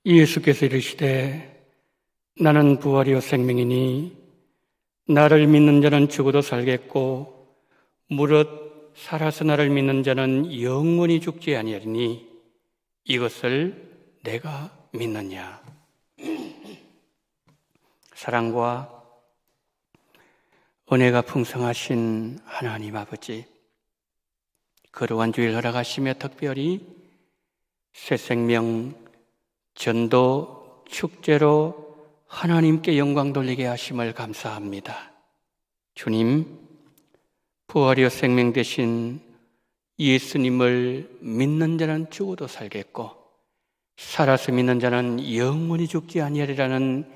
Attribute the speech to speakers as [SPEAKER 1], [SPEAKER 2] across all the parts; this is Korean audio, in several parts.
[SPEAKER 1] 예수께서 이르시되 나는 부활이요 생명이니 나를 믿는 자는 죽어도 살겠고 무릇 살아서 나를 믿는 자는 영원히 죽지 아니하리니 이것을 내가 믿느냐. 사랑과 은혜가 풍성하신 하나님 아버지, 거룩한 주일 허락하시며 특별히 새생명 전도 축제로 하나님께 영광 돌리게 하심을 감사합니다. 주님, 부활이요 생명 되신 예수님을 믿는 자는 죽어도 살겠고 살아서 믿는 자는 영원히 죽지 아니하리라는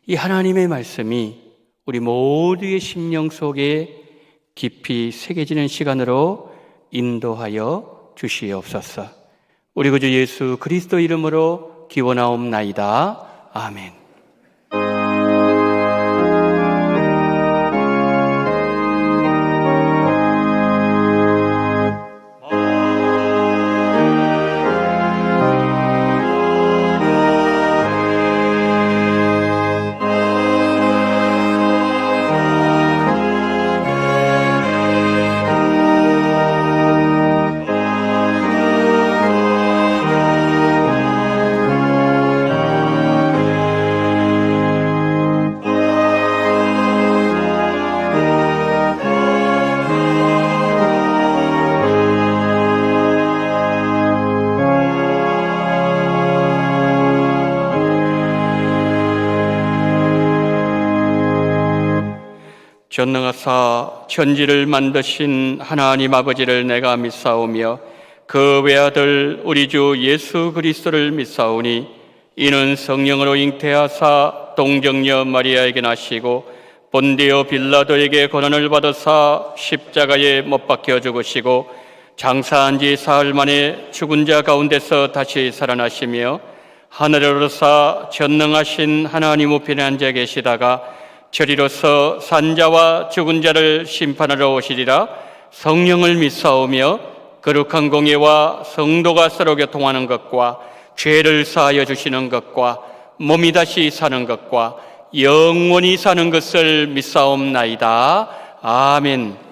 [SPEAKER 1] 이 하나님의 말씀이 우리 모두의 심령 속에 깊이 새겨지는 시간으로 인도하여 주시옵소서. 우리 구주 예수 그리스도 이름으로 기원하옵나이다. 아멘. 전능하사 천지를 만드신 하나님 아버지를 내가 믿사오며 그 외아들 우리 주 예수 그리스도를 믿사오니 이는 성령으로 잉태하사 동정녀 마리아에게 나시고 본디오 빌라도에게 고난을 받으사 십자가에 못 박혀 죽으시고 장사한 지 사흘 만에 죽은 자 가운데서 다시 살아나시며 하늘에 오르사 전능하신 하나님 우편에 앉아 계시다가 저리로서 산자와 죽은 자를 심판하러 오시리라. 성령을 믿사오며 거룩한 공예와 성도가 서로 교통하는 것과 죄를 사하여 주시는 것과 몸이 다시 사는 것과 영원히 사는 것을 믿사옵나이다. 아멘.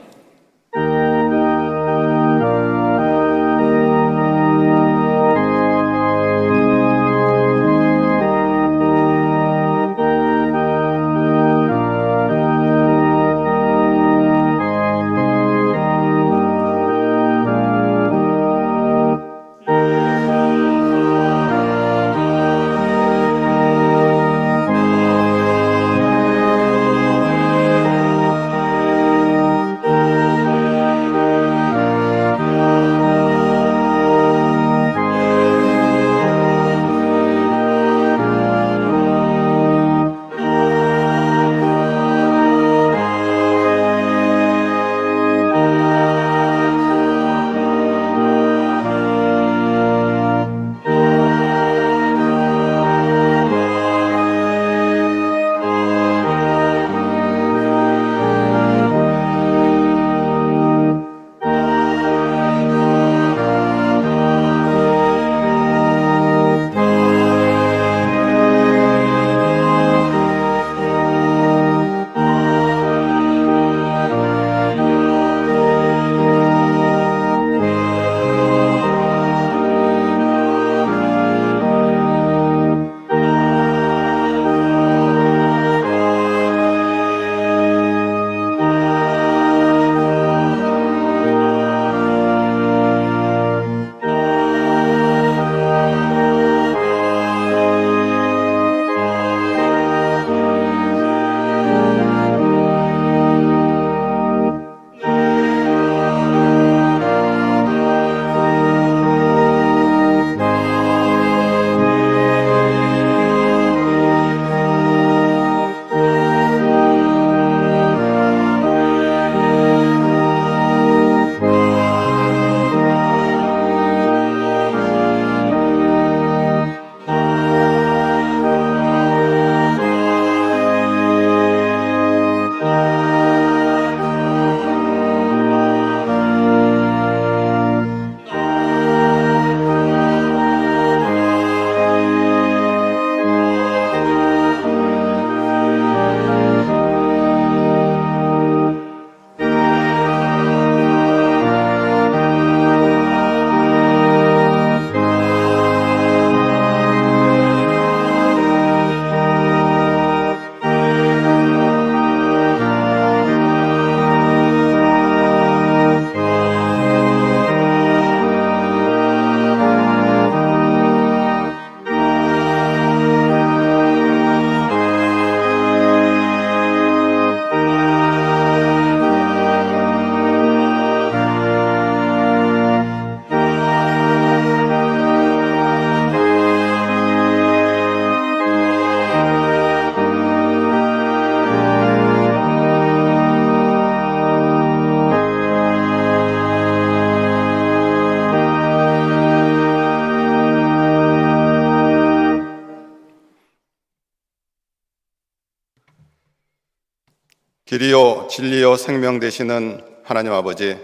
[SPEAKER 2] 길이요 진리요 생명 되시는 하나님 아버지,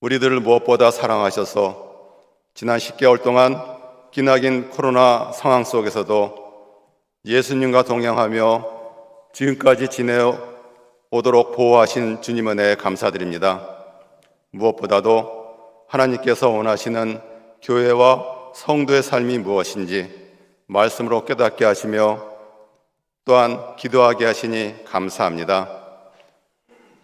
[SPEAKER 2] 우리들을 무엇보다 사랑하셔서 지난 10개월 동안 기나긴 코로나 상황 속에서도 예수님과 동행하며 지금까지 지내오도록 보호하신 주님 은혜에 감사드립니다. 무엇보다도 하나님께서 원하시는 교회와 성도의 삶이 무엇인지 말씀으로 깨닫게 하시며 또한 기도하게 하시니 감사합니다.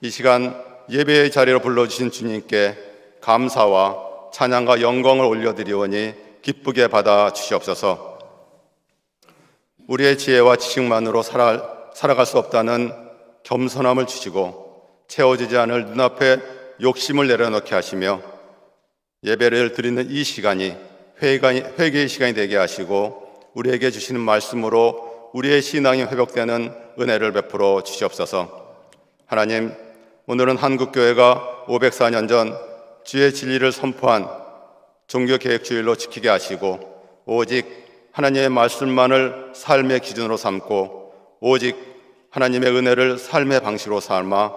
[SPEAKER 2] 이 시간 예배의 자리로 불러주신 주님께 감사와 찬양과 영광을 올려드리오니 기쁘게 받아 주시옵소서. 우리의 지혜와 지식만으로 살아갈 수 없다는 겸손함을 주시고 채워지지 않을 눈앞에 욕심을 내려놓게 하시며 예배를 드리는 이 시간이 회개의 시간이 되게 하시고 우리에게 주시는 말씀으로 우리의 신앙이 회복되는 은혜를 베풀어 주시옵소서. 하나님, 오늘은 한국교회가 504년 전 주의 진리를 선포한 종교개혁주일로 지키게 하시고 오직 하나님의 말씀만을 삶의 기준으로 삼고 오직 하나님의 은혜를 삶의 방식으로 삼아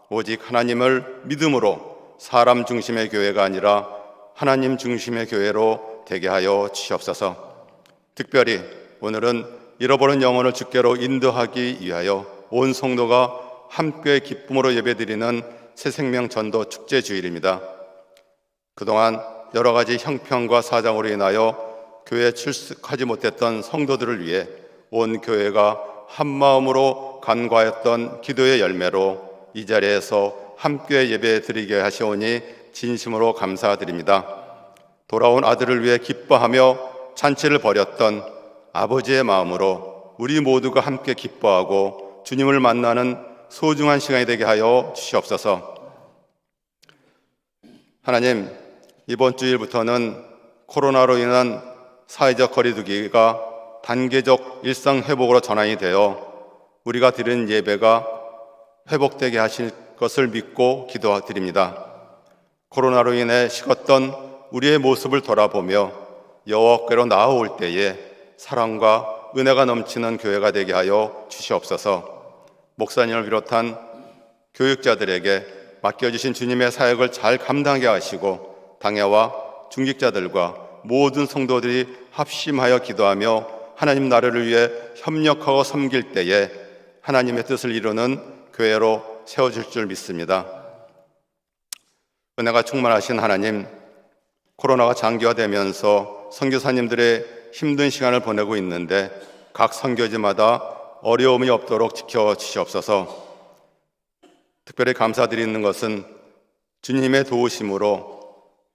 [SPEAKER 2] 오직 하나님을 믿음으로 사람 중심의 교회가 아니라 하나님 중심의 교회로 되게 하여 주시옵소서. 특별히 오늘은 잃어버린 영혼을 주께로 인도하기 위하여 온 성도가 함께 기쁨으로 예배드리는 새생명 전도 축제 주일입니다. 그동안 여러 가지 형편과 사정으로 인하여 교회에 출석하지 못했던 성도들을 위해 온 교회가 한마음으로 간과했던 기도의 열매로 이 자리에서 함께 예배드리게 하시오니 진심으로 감사드립니다. 돌아온 아들을 위해 기뻐하며 잔치를 벌였던 아버지의 마음으로 우리 모두가 함께 기뻐하고 주님을 만나는 소중한 시간이 되게 하여 주시옵소서. 하나님, 이번 주일부터는 코로나로 인한 사회적 거리두기가 단계적 일상 회복으로 전환이 되어 우리가 드리는 예배가 회복되게 하실 것을 믿고 기도드립니다. 코로나로 인해 식었던 우리의 모습을 돌아보며 여호와께로 나아올 때에 사랑과 은혜가 넘치는 교회가 되게 하여 주시옵소서. 목사님을 비롯한 교육자들에게 맡겨주신 주님의 사역을 잘 감당하게 하시고 당회와 중직자들과 모든 성도들이 합심하여 기도하며 하나님 나라를 위해 협력하고 섬길 때에 하나님의 뜻을 이루는 교회로 세워질 줄 믿습니다. 은혜가 충만하신 하나님, 코로나가 장기화되면서 선교사님들의 힘든 시간을 보내고 있는데 각 선교지마다 어려움이 없도록 지켜주시옵소서. 특별히 감사드리는 것은 주님의 도우심으로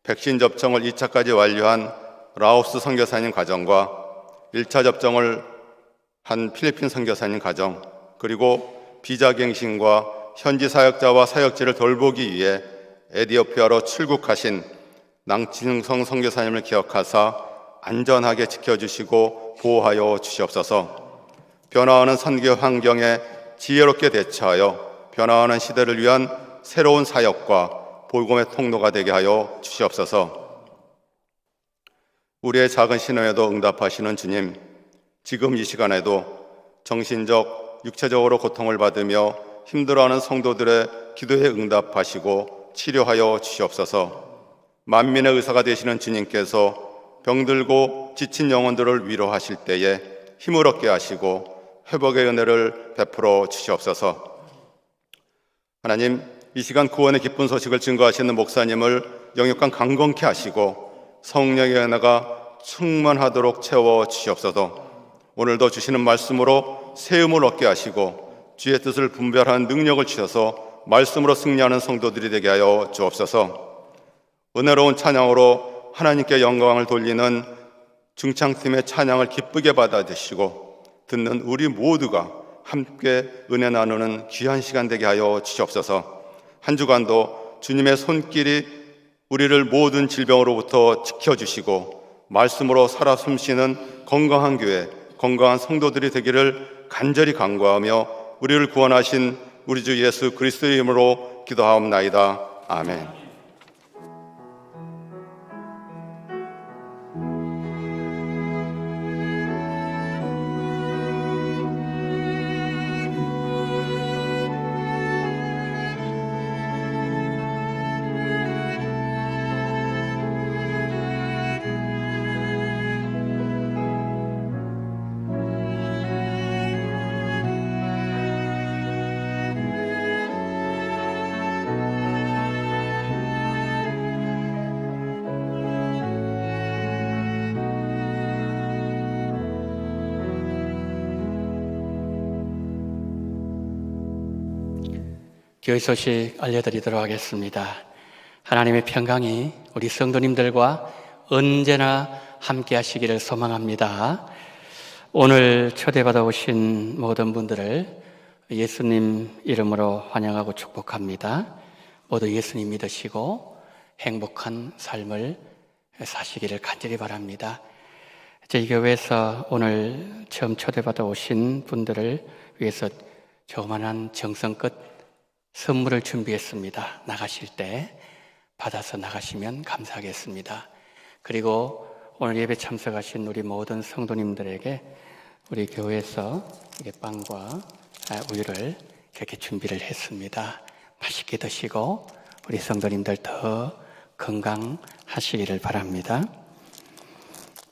[SPEAKER 2] 백신 접종을 2차까지 완료한 라오스 선교사님 가정과 1차 접종을 한 필리핀 선교사님 가정, 그리고 비자갱신과 현지 사역자와 사역지를 돌보기 위해 에티오피아로 출국하신 낭진성 선교사님을 기억하사 안전하게 지켜주시고 보호하여 주시옵소서. 변화하는 선교 환경에 지혜롭게 대처하여 변화하는 시대를 위한 새로운 사역과 복음의 통로가 되게 하여 주시옵소서. 우리의 작은 신호에도 응답하시는 주님, 지금 이 시간에도 정신적, 육체적으로 고통을 받으며 힘들어하는 성도들의 기도에 응답하시고 치료하여 주시옵소서. 만민의 의사가 되시는 주님께서 병들고 지친 영혼들을 위로하실 때에 힘을 얻게 하시고 회복의 은혜를 베풀어 주시옵소서. 하나님, 이 시간 구원의 기쁜 소식을 증거하시는 목사님을 영육간 강건케 하시고 성령의 은혜가 충만하도록 채워 주시옵소서. 오늘도 주시는 말씀으로 새 힘을 얻게 하시고 주의 뜻을 분별하는 능력을 주셔서 말씀으로 승리하는 성도들이 되게 하여 주옵소서. 은혜로운 찬양으로 하나님께 영광을 돌리는 중창팀의 찬양을 기쁘게 받아주시고 듣는 우리 모두가 함께 은혜 나누는 귀한 시간 되게 하여 주시옵소서. 한 주간도 주님의 손길이 우리를 모든 질병으로부터 지켜주시고 말씀으로 살아 숨쉬는 건강한 교회, 건강한 성도들이 되기를 간절히 간구하며 우리를 구원하신 우리 주 예수 그리스도의 이름으로 기도하옵나이다. 아멘.
[SPEAKER 1] 교회 소식 알려드리도록 하겠습니다. 하나님의 평강이 우리 성도님들과 언제나 함께 하시기를 소망합니다. 오늘 초대받아 오신 모든 분들을 예수님 이름으로 환영하고 축복합니다. 모두 예수님 믿으시고 행복한 삶을 사시기를 간절히 바랍니다. 저희 교회에서 오늘 처음 초대받아 오신 분들을 위해서 조그만한 정성껏 선물을 준비했습니다. 나가실 때 받아서 나가시면 감사하겠습니다. 그리고 오늘 예배 참석하신 우리 모든 성도님들에게 우리 교회에서 빵과 우유를 이렇게 준비를 했습니다. 맛있게 드시고 우리 성도님들 더 건강하시기를 바랍니다.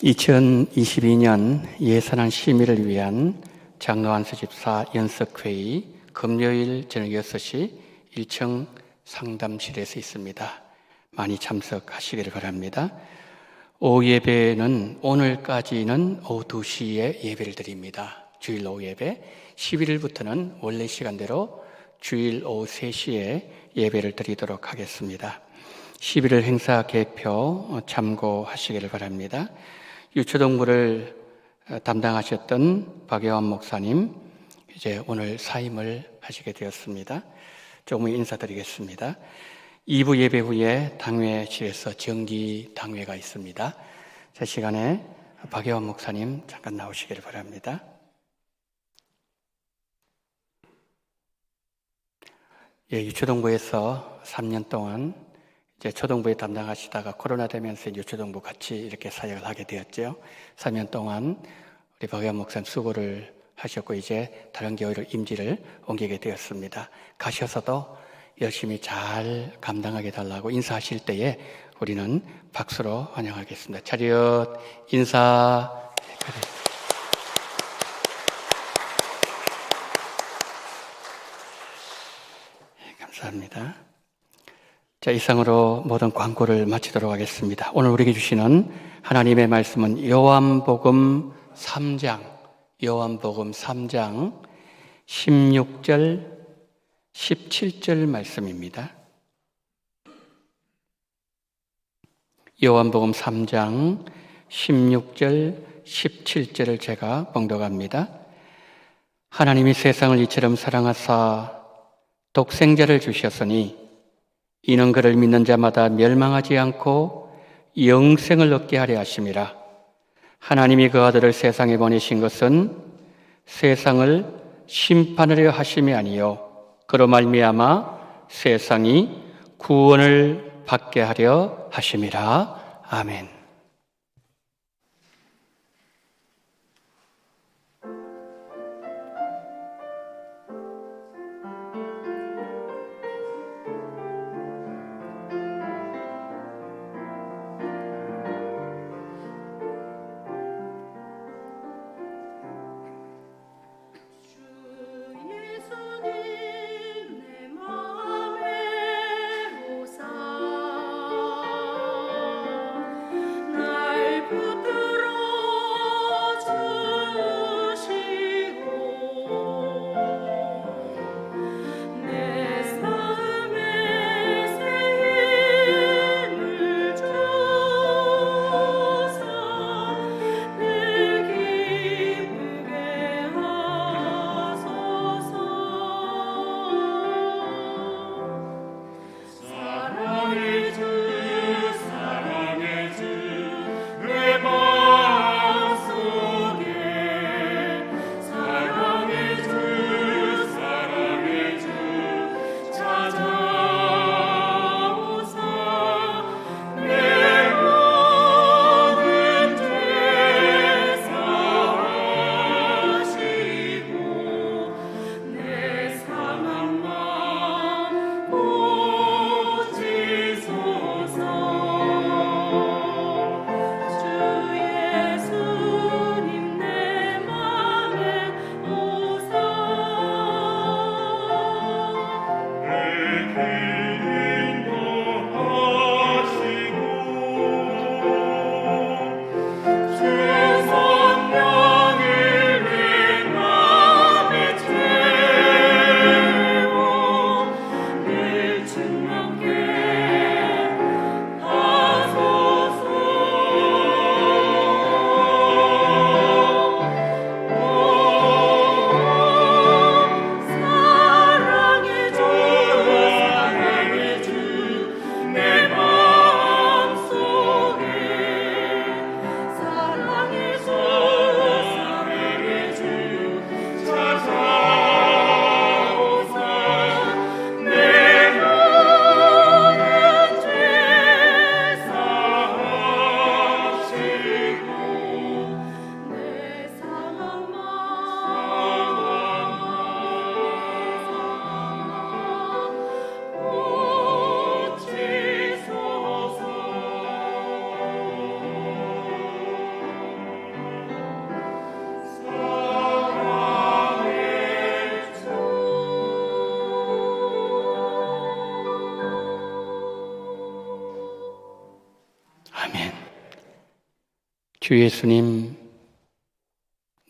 [SPEAKER 1] 2022년 예산안 심의를 위한 장로 안수집사 연석회의 금요일 저녁 6시 1층 상담실에서 있습니다. 많이 참석하시기를 바랍니다. 오후 예배는 오늘까지는 오후 2시에 예배를 드립니다. 주일 오후 예배. 11일부터는 원래 시간대로 주일 오후 3시에 예배를 드리도록 하겠습니다. 11일 행사 계표 참고하시기를 바랍니다. 유초동부를 담당하셨던 박여환 목사님 이제 오늘 사임을 하시게 되었습니다. 조금 인사드리겠습니다. 2부 예배 후에 당회실에서 정기 당회가 있습니다. 제 시간에 박여환 목사님 잠깐 나오시기를 바랍니다. 유초동부에서 3년 동안 이제 초동부에 담당하시다가 코로나 되면서 유초동부 같이 이렇게 사역을 하게 되었죠. 3년 동안 우리 박여환 목사님 수고를 하셨고 이제 다른 교회로 임지를 옮기게 되었습니다. 가셔서도 열심히 잘 감당하게 달라고 인사하실 때에 우리는 박수로 환영하겠습니다. 차렷 인사. 감사합니다. 자, 이상으로 모든 광고를 마치도록 하겠습니다. 오늘 우리에게 주시는 하나님의 말씀은 요한복음 3장 16절 17절 말씀입니다. 요한복음 3장 16절 17절을 제가 봉독합니다. 하나님이 세상을 이처럼 사랑하사 독생자를 주셨으니 이는 그를 믿는 자마다 멸망하지 않고 영생을 얻게 하려 하심이라. 하나님이 그 아들을 세상에 보내신 것은 세상을 심판하려 하심이 아니요 그로 말미암아 세상이 구원을 받게 하려 하심이라. 아멘. 아멘. 주 예수님,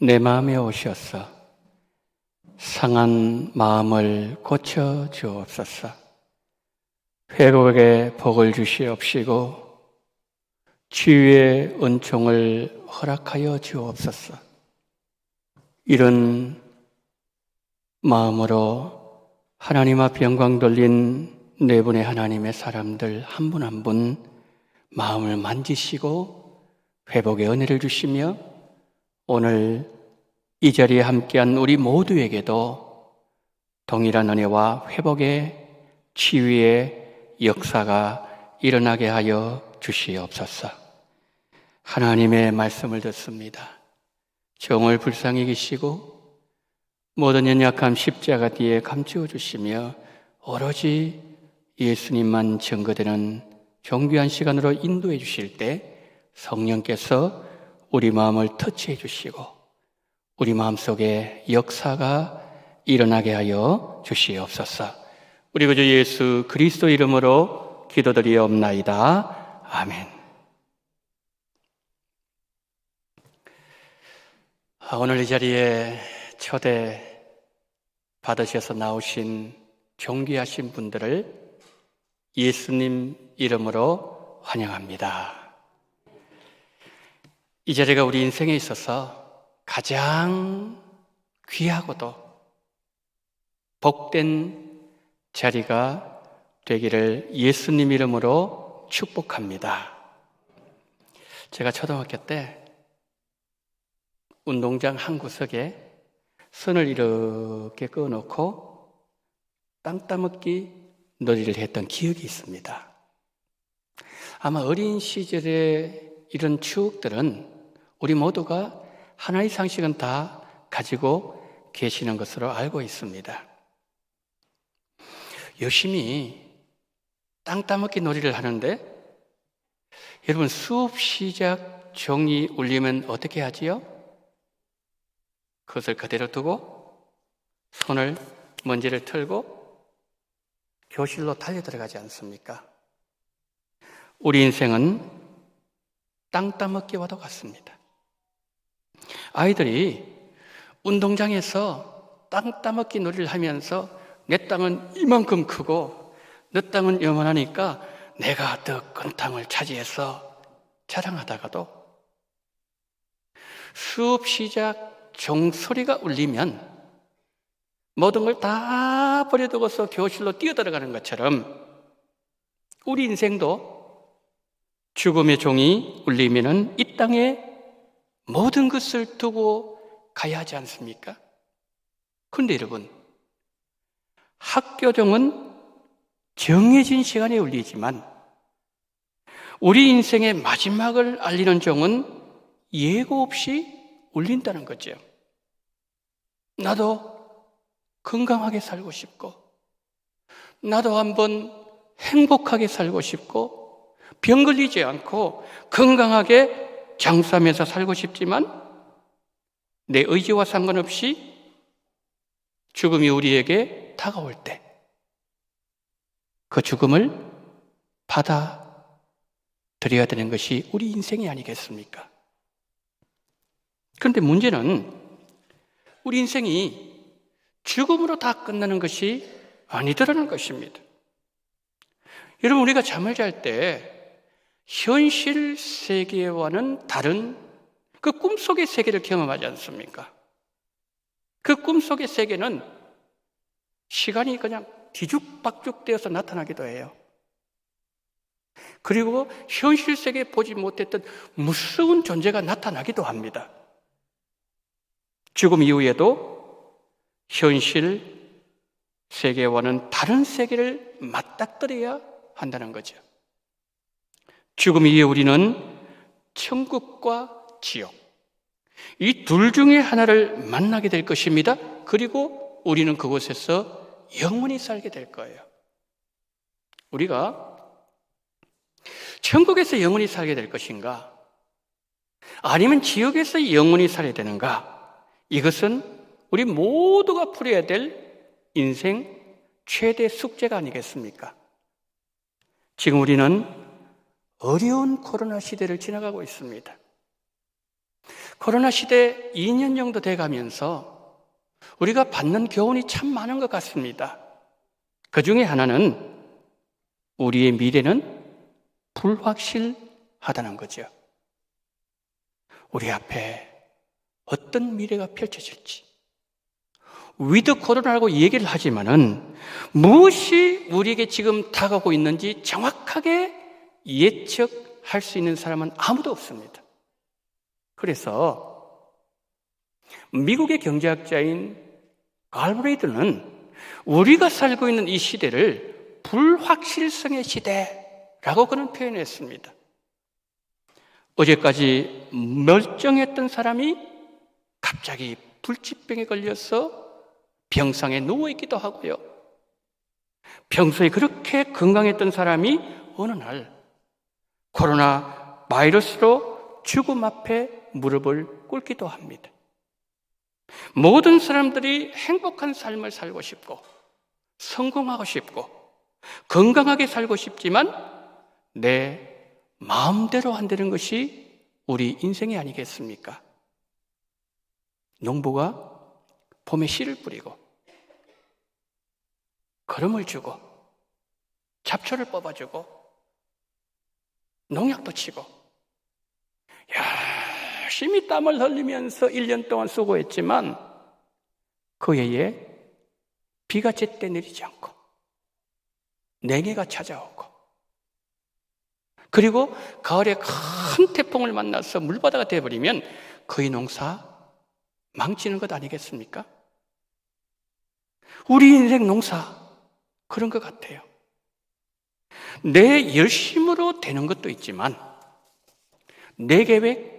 [SPEAKER 1] 내 마음에 오셔서 상한 마음을 고쳐 주옵소서. 회복에 복을 주시옵시고 치유의 은총을 허락하여 주옵소서. 이런 마음으로 하나님 앞 영광 돌린 네 분의 하나님의 사람들 한 분 한 분 마음을 만지시고 회복의 은혜를 주시며 오늘 이 자리에 함께한 우리 모두에게도 동일한 은혜와 회복의 치유의 역사가 일어나게 하여 주시옵소서. 하나님의 말씀을 듣습니다. 정을 불쌍히 계시고 모든 연약함 십자가 뒤에 감추어 주시며 오로지 예수님만 증거되는 정귀한 시간으로 인도해 주실 때 성령께서 우리 마음을 터치해 주시고 우리 마음속에 역사가 일어나게 하여 주시옵소서. 우리 구주 예수 그리스도 이름으로 기도드리옵나이다. 아멘. 오늘 이 자리에 초대 받으셔서 나오신 존귀하신 분들을 예수님 이름으로 환영합니다. 이 자리가 우리 인생에 있어서 가장 귀하고도 복된 자리가 되기를 예수님 이름으로 축복합니다. 제가 초등학교 때 운동장 한 구석에 선을 이렇게 그어놓고 땅 따먹기 놀이를 했던 기억이 있습니다. 아마 어린 시절의 이런 추억들은 우리 모두가 하나의 상식은 다 가지고 계시는 것으로 알고 있습니다. 열심히 땅 따먹기 놀이를 하는데 여러분 수업 시작 종이 울리면 어떻게 하지요? 그것을 그대로 두고 손을 먼지를 털고 교실로 달려 들어가지 않습니까? 우리 인생은 땅 따먹기와도 같습니다. 아이들이 운동장에서 땅 따먹기 놀이를 하면서 내 땅은 이만큼 크고 너 땅은 요만하니까 내가 더 큰 땅을 차지해서 자랑하다가도 수업 시작 종소리가 울리면 모든 걸 다 버려두고서 교실로 뛰어들어가는 것처럼 우리 인생도 죽음의 종이 울리면은 이 땅에 모든 것을 두고 가야 하지 않습니까? 그런데 여러분, 학교종은 정해진 시간에 울리지만 우리 인생의 마지막을 알리는 종은 예고 없이 울린다는 거죠. 나도 건강하게 살고 싶고 나도 한번 행복하게 살고 싶고 병 걸리지 않고 건강하게 장수하면서 살고 싶지만 내 의지와 상관없이 죽음이 우리에게 다가올 때 그 죽음을 받아들여야 되는 것이 우리 인생이 아니겠습니까? 그런데 문제는 우리 인생이 죽음으로 다 끝나는 것이 아니더라는 것입니다. 여러분, 우리가 잠을 잘 때 현실 세계와는 다른 그 꿈속의 세계를 경험하지 않습니까? 그 꿈속의 세계는 시간이 그냥 뒤죽박죽 되어서 나타나기도 해요. 그리고 현실 세계에 보지 못했던 무서운 존재가 나타나기도 합니다. 죽음 이후에도 현실 세계와는 다른 세계를 맞닥뜨려야 한다는 거죠. 죽음 이후에 우리는 천국과 지옥, 이 둘 중에 하나를 만나게 될 것입니다. 그리고 우리는 그곳에서 영원히 살게 될 거예요. 우리가 천국에서 영원히 살게 될 것인가? 아니면 지옥에서 영원히 살아야 되는가? 이것은 우리 모두가 풀어야 될 인생 최대 숙제가 아니겠습니까? 지금 우리는 어려운 코로나 시대를 지나가고 있습니다. 코로나 시대 2년 정도 돼가면서 우리가 받는 교훈이 참 많은 것 같습니다. 그 중에 하나는 우리의 미래는 불확실하다는 거죠. 우리 앞에 어떤 미래가 펼쳐질지. 위드 코로나라고 얘기를 하지만은 무엇이 우리에게 지금 다가오고 있는지 정확하게 예측할 수 있는 사람은 아무도 없습니다. 그래서 미국의 경제학자인 갈브레이드는 우리가 살고 있는 이 시대를 불확실성의 시대라고 그는 표현했습니다. 어제까지 멀쩡했던 사람이 갑자기 불치병에 걸려서 병상에 누워있기도 하고요. 평소에 그렇게 건강했던 사람이 어느 날 코로나 바이러스로 죽음 앞에 무릎을 꿇기도 합니다. 모든 사람들이 행복한 삶을 살고 싶고 성공하고 싶고 건강하게 살고 싶지만 내 마음대로 안 되는 것이 우리 인생이 아니겠습니까? 농부가 봄에 씨를 뿌리고 거름을 주고 잡초를 뽑아주고 농약도 치고 열심히 땀을 흘리면서 1년 동안 수고했지만 그 해에 비가 제때 내리지 않고 냉해가 찾아오고 그리고 가을에 큰 태풍을 만나서 물바다가 되어버리면 그의 농사 망치는 것 아니겠습니까? 우리 인생 농사 그런 것 같아요. 내 열심으로 되는 것도 있지만 내 계획,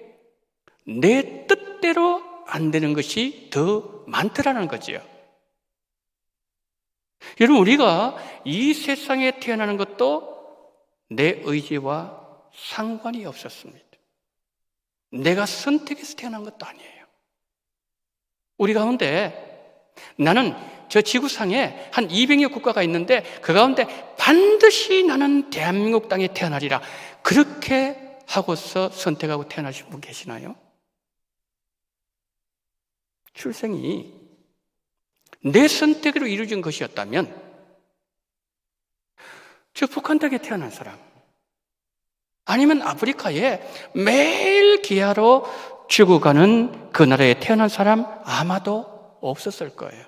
[SPEAKER 1] 내 뜻대로 안 되는 것이 더 많더라는 거지요. 여러분, 우리가 이 세상에 태어나는 것도 내 의지와 상관이 없었습니다. 내가 선택해서 태어난 것도 아니에요. 우리 가운데 나는 저 지구상에 한 200여 국가가 있는데 그 가운데 반드시 나는 대한민국 땅에 태어나리라 그렇게 하고서 선택하고 태어나신 분 계시나요? 출생이 내 선택으로 이루어진 것이었다면 저 북한 땅에 태어난 사람 아니면 아프리카에 매일 기아로 죽어가는 그 나라에 태어난 사람 아마도 없었을 거예요.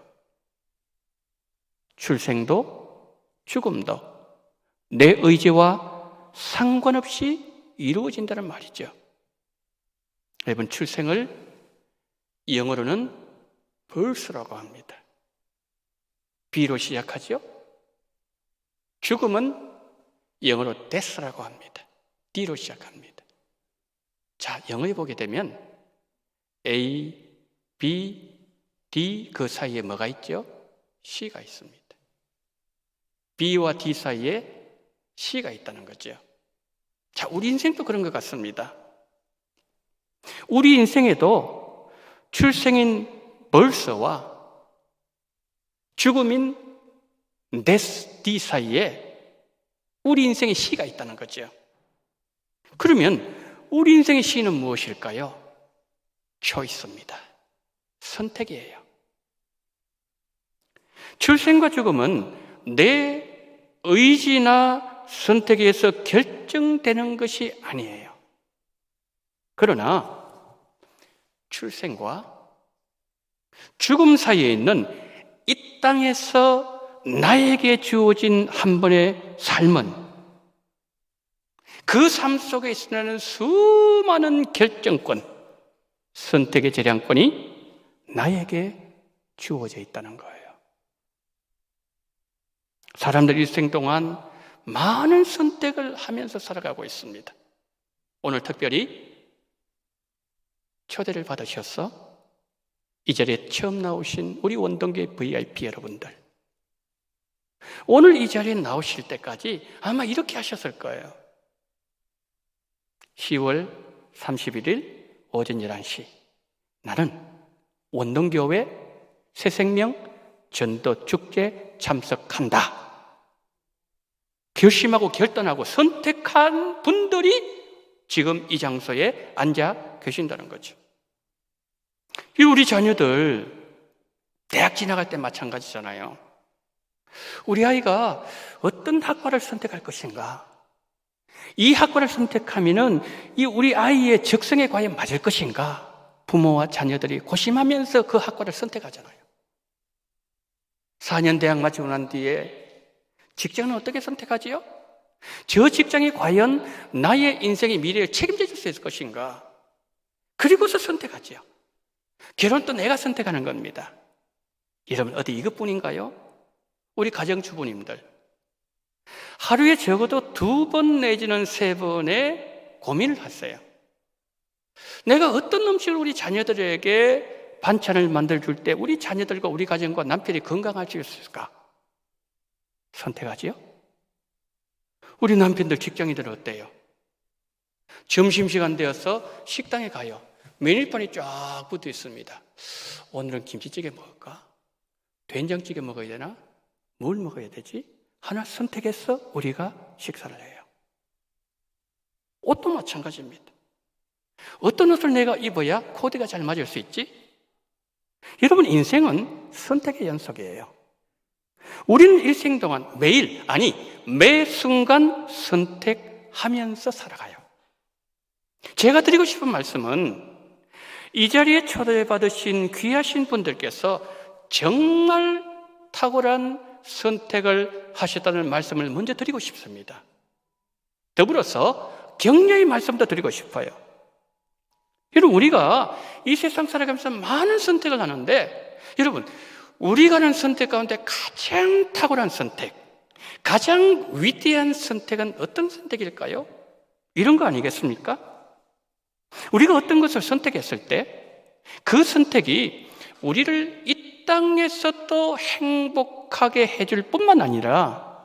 [SPEAKER 1] 출생도 죽음도 내 의지와 상관없이 이루어진다는 말이죠. 여러분, 출생을 영어로는 birth라고 합니다. B로 시작하죠. 죽음은 영어로 death라고 합니다. D로 시작합니다. 자, 영어에 보게 되면 A, B, D 그 사이에 뭐가 있죠? C가 있습니다. B와 D 사이에 C가 있다는 거죠. 자, 우리 인생도 그런 것 같습니다. 우리 인생에도 출생인 birth와 죽음인 death, D 사이에 우리 인생의 C가 있다는 거죠. 그러면 우리 인생의 C는 무엇일까요? 초이스입니다. 선택이에요. 출생과 죽음은 내 의지나 선택에 의해서 결정되는 것이 아니에요. 그러나 출생과 죽음 사이에 있는 이 땅에서 나에게 주어진 한 번의 삶은 그 삶 속에 있으려는 수많은 결정권, 선택의 재량권이 나에게 주어져 있다는 거예요. 사람들 일생 동안 많은 선택을 하면서 살아가고 있습니다. 오늘 특별히 초대를 받으셔서 이 자리에 처음 나오신 우리 원동교회 VIP 여러분들, 오늘 이 자리에 나오실 때까지 아마 이렇게 하셨을 거예요. 10월 31일 오전 11시 나는 원동교회 새생명 전도축제 참석한다. 결심하고 결단하고 선택한 분들이 지금 이 장소에 앉아 계신다는 거죠. 이 우리 자녀들 대학 지나갈 때 마찬가지잖아요. 우리 아이가 어떤 학과를 선택할 것인가? 이 학과를 선택하면은 이 우리 아이의 적성에 과연 맞을 것인가? 부모와 자녀들이 고심하면서 그 학과를 선택하잖아요. 4년 대학 마치고 난 뒤에 직장은 어떻게 선택하지요? 저 직장이 과연 나의 인생의 미래를 책임져 줄 수 있을 것인가? 그리고서 선택하지요. 결혼도 내가 선택하는 겁니다. 여러분, 어디 이것뿐인가요? 우리 가정주부님들, 하루에 적어도 2번 내지는 3번의 고민을 하세요. 내가 어떤 음식을 우리 자녀들에게 반찬을 만들어 줄 때 우리 자녀들과 우리 가정과 남편이 건강할 수 있을까? 선택하지요? 우리 남편들, 직장인들은 어때요? 점심시간 되어서 식당에 가요. 메뉴판이 쫙 붙어 있습니다. 오늘은 김치찌개 먹을까? 된장찌개 먹어야 되나? 뭘 먹어야 되지? 하나 선택해서 우리가 식사를 해요. 옷도 마찬가지입니다. 어떤 옷을 내가 입어야 코디가 잘 맞을 수 있지? 여러분, 인생은 선택의 연속이에요. 우리는 일생 동안 매일, 아니 매 순간 선택하면서 살아가요. 제가 드리고 싶은 말씀은 이 자리에 초대받으신 귀하신 분들께서 정말 탁월한 선택을 하셨다는 말씀을 먼저 드리고 싶습니다. 더불어서 격려의 말씀도 드리고 싶어요. 여러분, 우리가 이 세상 살아가면서 많은 선택을 하는데, 여러분, 우리가 하는 선택 가운데 가장 탁월한 선택, 가장 위대한 선택은 어떤 선택일까요? 이런 거 아니겠습니까? 우리가 어떤 것을 선택했을 때 그 선택이 우리를 이 땅에서도 행복하게 해줄 뿐만 아니라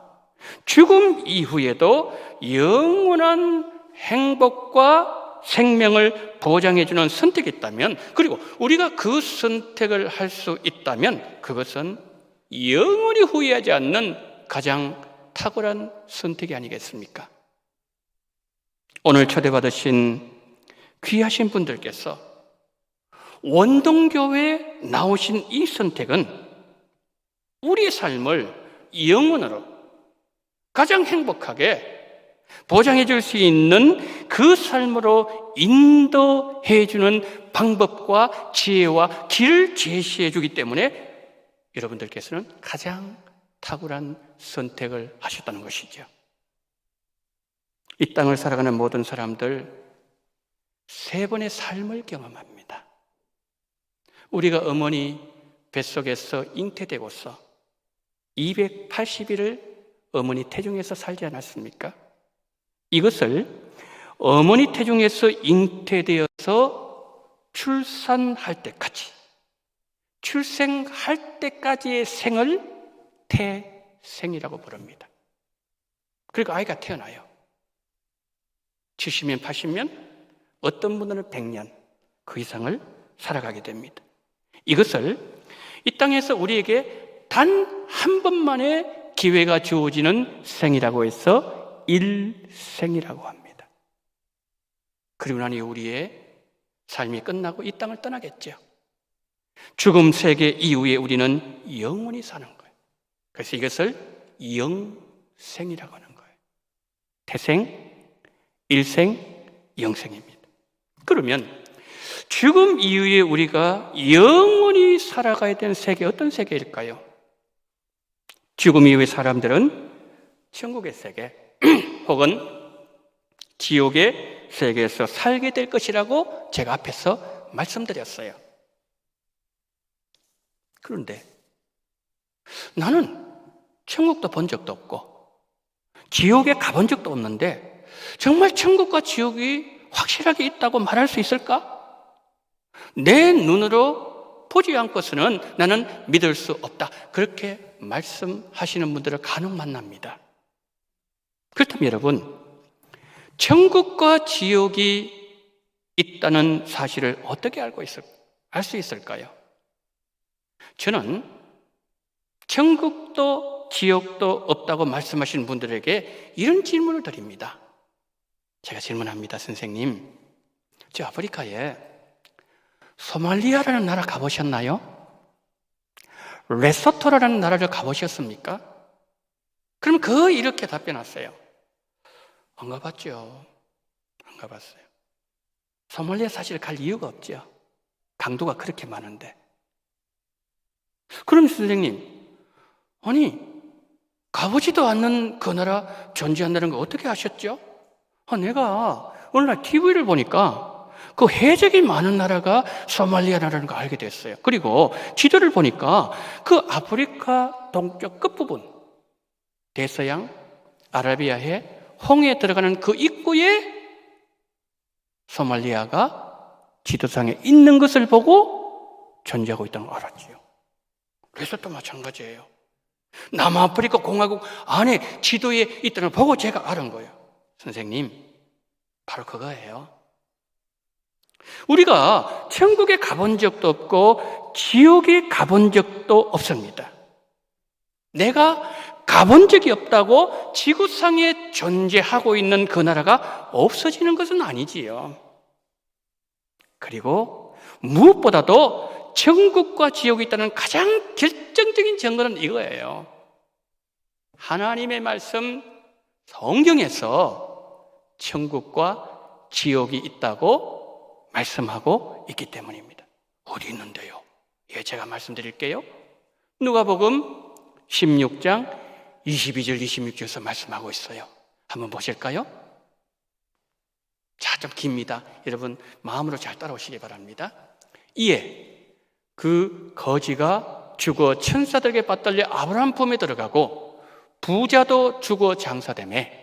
[SPEAKER 1] 죽음 이후에도 영원한 행복과 생명을 보장해주는 선택이 있다면, 그리고 우리가 그 선택을 할 수 있다면 그것은 영원히 후회하지 않는 가장 탁월한 선택이 아니겠습니까? 오늘 초대받으신 귀하신 분들께서 원동교회에 나오신 이 선택은 우리의 삶을 영원으로 가장 행복하게 보장해 줄 수 있는 그 삶으로 인도해 주는 방법과 지혜와 길을 제시해 주기 때문에 여러분들께서는 가장 탁월한 선택을 하셨다는 것이죠. 이 땅을 살아가는 모든 사람들 3번의 삶을 경험합니다. 우리가 어머니 뱃속에서 잉태되고서 280일을 어머니 태중에서 살지 않았습니까? 이것을 어머니 태중에서 잉태되어서 출산할 때까지, 출생할 때까지의 생을 태생이라고 부릅니다. 그리고 아이가 태어나요. 70년, 80년, 어떤 분들은 100년, 그 이상을 살아가게 됩니다. 이것을 이 땅에서 우리에게 단 한 번만의 기회가 주어지는 생이라고 해서 일생이라고 합니다. 그리고 나니 우리의 삶이 끝나고 이 땅을 떠나겠죠. 죽음 세계 이후에 우리는 영원히 사는 거예요. 그래서 이것을 영생이라고 하는 거예요. 태생, 일생, 영생입니다. 그러면 죽음 이후에 우리가 영원히 살아가야 되는 세계, 어떤 세계일까요? 죽음 이후의 사람들은 천국의 세계 혹은 지옥의 세계에서 살게 될 것이라고 제가 앞에서 말씀드렸어요. 그런데 나는 천국도 본 적도 없고 지옥에 가본 적도 없는데 정말 천국과 지옥이 확실하게 있다고 말할 수 있을까? 내 눈으로 보지 않고서는 나는 믿을 수 없다. 그렇게 말씀하시는 분들을 간혹 만납니다. 그렇다면 여러분, 천국과 지옥이 있다는 사실을 어떻게 알 수 있을까요? 저는 천국도 지옥도 없다고 말씀하시는 분들에게 이런 질문을 드립니다. 제가 질문합니다. 선생님, 저 아프리카에 소말리아라는 나라 가보셨나요? 레소토라는 나라를 가보셨습니까? 그럼 이렇게 답변하세요. 안 가봤죠. 안 가봤어요. 소말리아 사실 갈 이유가 없죠. 강도가 그렇게 많은데. 그럼 선생님, 아니 가보지도 않는 그 나라 존재한다는 거 어떻게 아셨죠? 내가 어느 날 TV를 보니까 그 해적이 많은 나라가 소말리아라는 걸 알게 됐어요. 그리고 지도를 보니까 그 아프리카 동쪽 끝부분, 대서양, 아라비아해, 홍해에 들어가는 그 입구에 소말리아가 지도상에 있는 것을 보고 존재하고 있다는 걸 알았지요. 그래서 또 마찬가지예요. 남아프리카 공화국 안에 지도에 있다는 걸 보고 제가 알은 거예요. 선생님, 바로 그거예요. 우리가 천국에 가본 적도 없고 지옥에 가본 적도 없습니다. 내가 가본 적이 없다고 지구상에 존재하고 있는 그 나라가 없어지는 것은 아니지요. 그리고 무엇보다도 천국과 지옥이 있다는 가장 결정적인 증거는 이거예요. 하나님의 말씀 성경에서 천국과 지옥이 있다고 말씀하고 있기 때문입니다. 어디 있는데요? 제가 말씀드릴게요. 누가복음 16장 22절 26절에서 말씀하고 있어요. 한번 보실까요? 자, 좀 깁니다. 여러분 마음으로 잘 따라오시기 바랍니다. 이에 그 거지가 죽어 천사들에게 받들려 아브라함 품에 들어가고 부자도 죽어 장사되매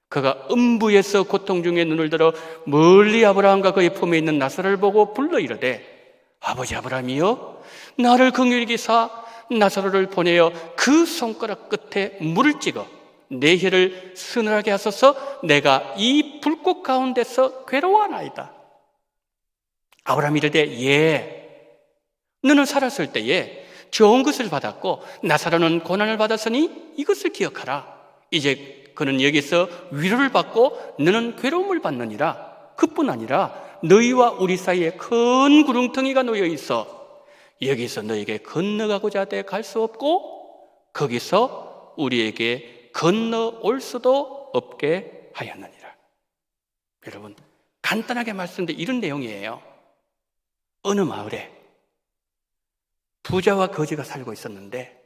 [SPEAKER 1] 그가 음부에서 고통 중에 눈을 들어 멀리 아브라함과 그의 품에 있는 나사로를 보고 불러 이르되 아버지 아브라함이여 나를 긍휼히 여기사 나사로를 보내어 그 손가락 끝에 물을 찍어 내 혀를 서늘하게 하소서 내가 이 불꽃 가운데서 괴로워하나이다. 아브라함이 이르되 예, 너는 살았을 때에 좋은 것을 받았고 나사로는 고난을 받았으니 이것을 기억하라. 이제 그는 여기서 위로를 받고 너는 괴로움을 받느니라. 그뿐 아니라 너희와 우리 사이에 큰 구렁텅이가 놓여 있어 여기서 너에게 건너가고자 하되 갈 수 없고 거기서 우리에게 건너올 수도 없게 하였느니라. 여러분 간단하게 말씀드린 이런 내용이에요. 어느 마을에 부자와 거지가 살고 있었는데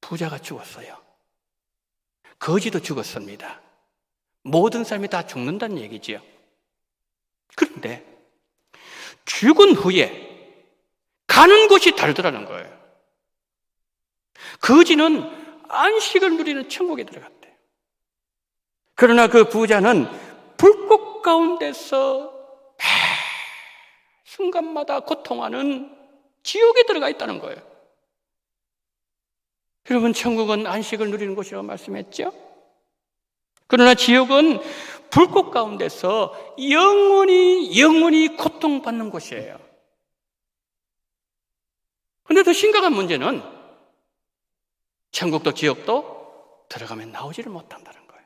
[SPEAKER 1] 부자가 죽었어요. 거지도 죽었습니다. 모든 사람이 다 죽는다는 얘기지요. 그런데 죽은 후에 가는 곳이 다르더라는 거예요. 거지는 안식을 누리는 천국에 들어갔대요. 그러나 그 부자는 불꽃 가운데서 순간마다 고통하는 지옥에 들어가 있다는 거예요. 여러분 천국은 안식을 누리는 곳이라고 말씀했죠? 그러나 지옥은 불꽃 가운데서 영원히 고통받는 곳이에요. 그런데 더 심각한 문제는 천국도 지옥도 들어가면 나오지를 못한다는 거예요.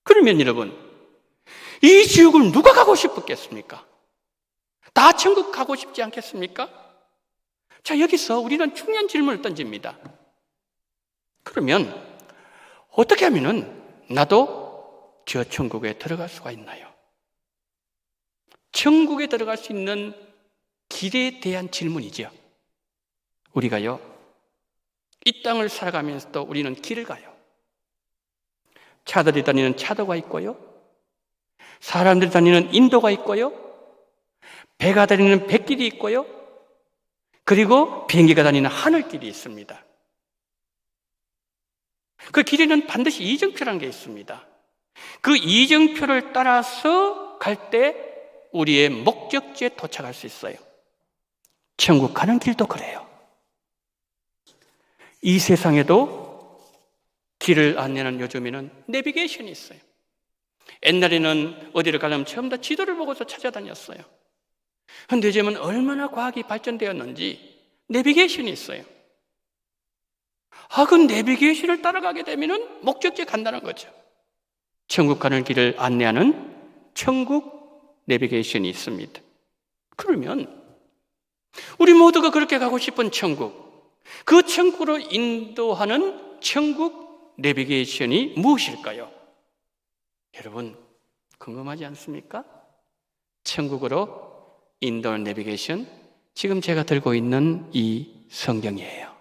[SPEAKER 1] 그러면 여러분 이 지옥을 누가 가고 싶었겠습니까? 다 천국 가고 싶지 않겠습니까? 자, 여기서 우리는 중요한 질문을 던집니다. 그러면 어떻게 하면은 나도 저 천국에 들어갈 수가 있나요? 천국에 들어갈 수 있는 길에 대한 질문이죠. 우리가요, 이 땅을 살아가면서도 우리는 길을 가요. 차들이 다니는 차도가 있고요, 사람들이 다니는 인도가 있고요, 배가 다니는 뱃길이 있고요, 그리고 비행기가 다니는 하늘길이 있습니다. 그 길에는 반드시 이정표라는 게 있습니다. 그 이정표를 따라서 갈 때 우리의 목적지에 도착할 수 있어요. 천국 가는 길도 그래요. 이 세상에도 길을 안내하는 요즘에는 내비게이션이 있어요. 옛날에는 어디를 가려면 처음 다 지도를 보고서 찾아다녔어요. 그런데 요즘은 얼마나 과학이 발전되었는지 내비게이션이 있어요. 그 내비게이션을 따라가게 되면은 목적지에 간다는 거죠. 천국 가는 길을 안내하는 천국 내비게이션이 있습니다. 그러면 우리 모두가 그렇게 가고 싶은 천국, 그 천국으로 인도하는 천국 내비게이션이 무엇일까요? 여러분, 궁금하지 않습니까? 천국으로 인도하는 내비게이션, 지금 제가 들고 있는 이 성경이에요.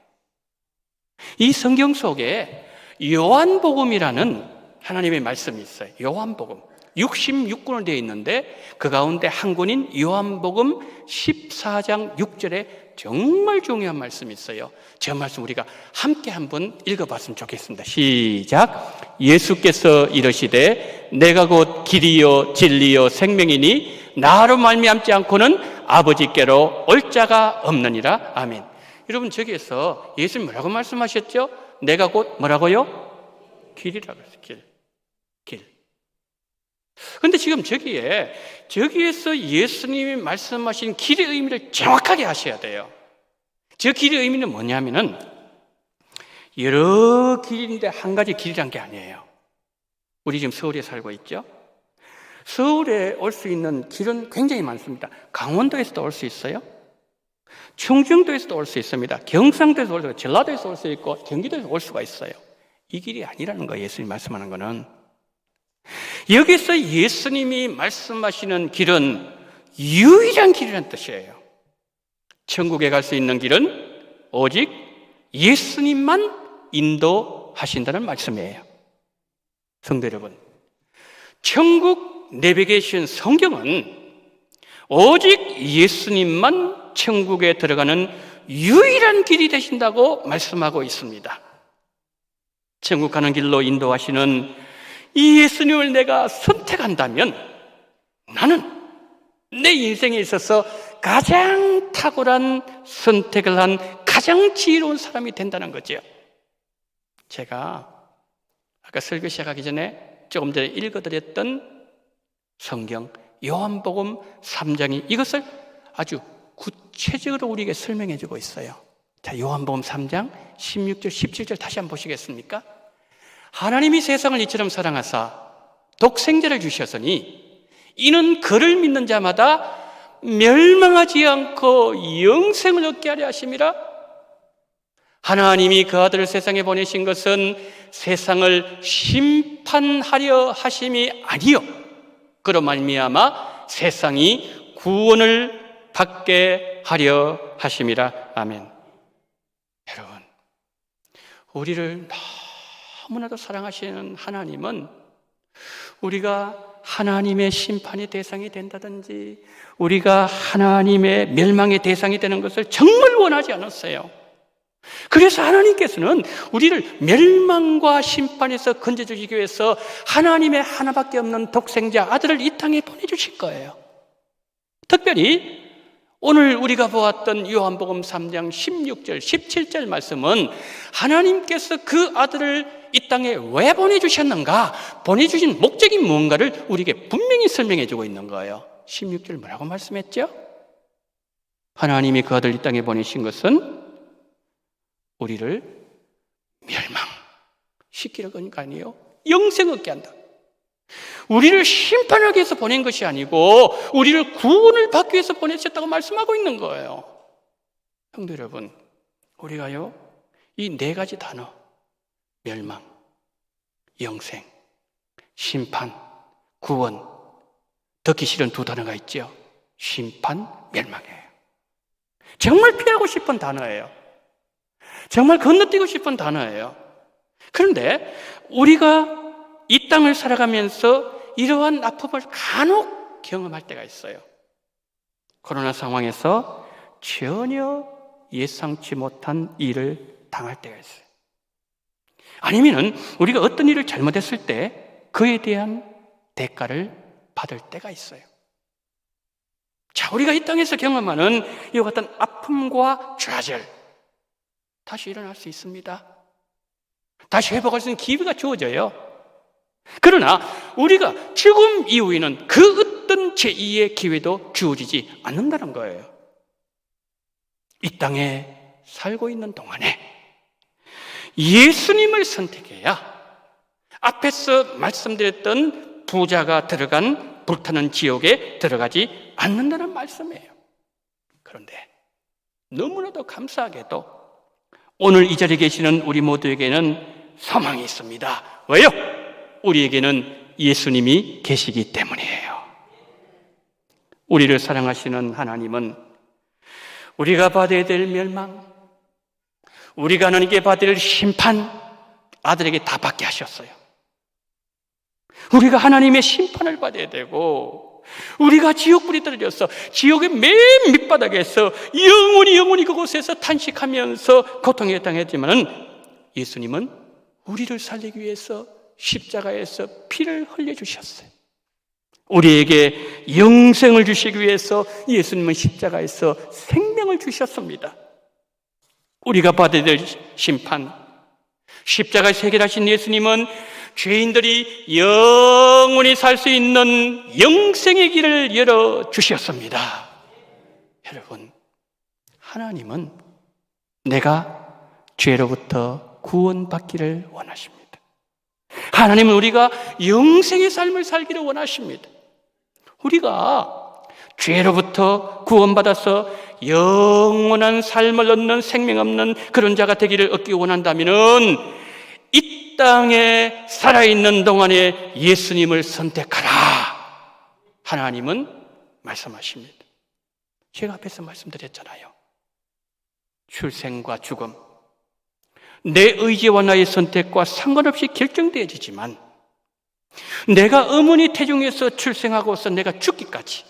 [SPEAKER 1] 이 성경 속에 요한복음이라는 하나님의 말씀이 있어요. 요한복음 66권으로 되어 있는데 그 가운데 한 권인 요한복음 14장 6절에 정말 중요한 말씀이 있어요. 저 말씀 우리가 함께 한번 읽어봤으면 좋겠습니다. 시작. 예수께서 이르시되 내가 곧 길이요 진리요 생명이니 나로 말미암지 않고는 아버지께로 올 자가 없느니라. 아멘. 여러분, 저기에서 예수님 뭐라고 말씀하셨죠? 내가 곧 뭐라고요? 길이라고 했어요. 길. 그런데 지금 저기에서 예수님이 말씀하신 길의 의미를 정확하게 하셔야 돼요. 저 길의 의미는 뭐냐면은 여러 길인데 한 가지 길이란 게 아니에요. 우리 지금 서울에 살고 있죠? 서울에 올 수 있는 길은 굉장히 많습니다. 강원도에서도 올 수 있어요. 충청도에서도 올 수 있습니다. 경상도에서 올 수 있고, 전라도에서 올 수 있고, 경기도에서 올 수가 있어요. 이 길이 아니라는 거예요. 예수님이 말씀하는 거는. 여기서 예수님이 말씀하시는 길은 유일한 길이라는 뜻이에요. 천국에 갈 수 있는 길은 오직 예수님만 인도하신다는 말씀이에요. 성도 여러분, 천국 내비게이션 성경은 오직 예수님만 천국에 들어가는 유일한 길이 되신다고 말씀하고 있습니다. 천국 가는 길로 인도하시는 이 예수님을 내가 선택한다면 나는 내 인생에 있어서 가장 탁월한 선택을 한 가장 지혜로운 사람이 된다는 거죠. 제가 아까 설교 시작하기 전에 조금 전에 읽어드렸던 성경 요한복음 3장이 이것을 아주 구체적으로 우리에게 설명해 주고 있어요. 자, 요한복음 3장 16절 17절 다시 한번 보시겠습니까? 하나님이 세상을 이처럼 사랑하사 독생자를 주셨으니 이는 그를 믿는 자마다 멸망하지 않고 영생을 얻게 하려 하심이라. 하나님이 그 아들을 세상에 보내신 것은 세상을 심판하려 하심이 아니요 그로 말미암아 세상이 구원을 받게 하려 하심이라. 아멘. 여러분, 우리를 너무나도 사랑하시는 하나님은 우리가 하나님의 심판의 대상이 된다든지 우리가 하나님의 멸망의 대상이 되는 것을 정말 원하지 않았어요. 그래서 하나님께서는 우리를 멸망과 심판에서 건져주시기 위해서 하나님의 하나밖에 없는 독생자 아들을 이 땅에 보내주실 거예요. 특별히 오늘 우리가 보았던 요한복음 3장 16절, 17절 말씀은 하나님께서 그 아들을 이 땅에 왜 보내주셨는가, 보내주신 목적이 뭔가를 우리에게 분명히 설명해 주고 있는 거예요. 16절 뭐라고 말씀했죠? 하나님이 그 아들 이 땅에 보내신 것은 우리를 멸망시키려는 거 아니에요? 영생 얻게 한다. 우리를 심판하기 위해서 보낸 것이 아니고 우리를 구원을 받기 위해서 보내셨다고 말씀하고 있는 거예요. 성도 여러분, 우리가요 이 네 가지 단어 멸망, 영생, 심판, 구원 듣기 싫은 두 단어가 있죠. 심판, 멸망이에요. 정말 피하고 싶은 단어예요. 정말 건너뛰고 싶은 단어예요. 그런데 우리가 이 땅을 살아가면서 이러한 아픔을 간혹 경험할 때가 있어요. 코로나 상황에서 전혀 예상치 못한 일을 당할 때가 있어요. 아니면은 우리가 어떤 일을 잘못했을 때 그에 대한 대가를 받을 때가 있어요. 자, 우리가 이 땅에서 경험하는 이와 같은 아픔과 좌절 다시 일어날 수 있습니다. 다시 회복할 수 있는 기회가 주어져요. 그러나 우리가 죽음 이후에는 그 어떤 제2의 기회도 주어지지 않는다는 거예요. 이 땅에 살고 있는 동안에 예수님을 선택해야 앞에서 말씀드렸던 부자가 들어간 불타는 지옥에 들어가지 않는다는 말씀이에요. 그런데 너무나도 감사하게도 오늘 이 자리에 계시는 우리 모두에게는 소망이 있습니다. 왜요? 우리에게는 예수님이 계시기 때문이에요. 우리를 사랑하시는 하나님은 우리가 받아야 될 멸망, 우리가 하나님께 받을 심판 아들에게 다 받게 하셨어요. 우리가 하나님의 심판을 받아야 되고, 우리가 지옥불이 떨어져서 지옥의 맨 밑바닥에서 영원히 그곳에서 탄식하면서 고통에 당했지만은, 예수님은 우리를 살리기 위해서 십자가에서 피를 흘려주셨어요. 우리에게 영생을 주시기 위해서 예수님은 십자가에서 생명을 주셨습니다. 우리가 받아야 될 심판, 십자가에서 해결하신 예수님은 죄인들이 영원히 살 수 있는 영생의 길을 열어주셨습니다. 여러분, 하나님은 내가 죄로부터 구원받기를 원하십니다. 하나님은 우리가 영생의 삶을 살기를 원하십니다. 우리가 죄로부터 구원받아서 영원한 삶을 얻는 생명 없는 그런 자가 되기를 얻기 원한다면은 이 땅에 살아있는 동안에 예수님을 선택하라. 하나님은 말씀하십니다. 제가 앞에서 말씀드렸잖아요. 출생과 죽음, 내 의지와 나의 선택과 상관없이 결정되어지지만 내가 어머니 태중에서 출생하고서 내가 죽기까지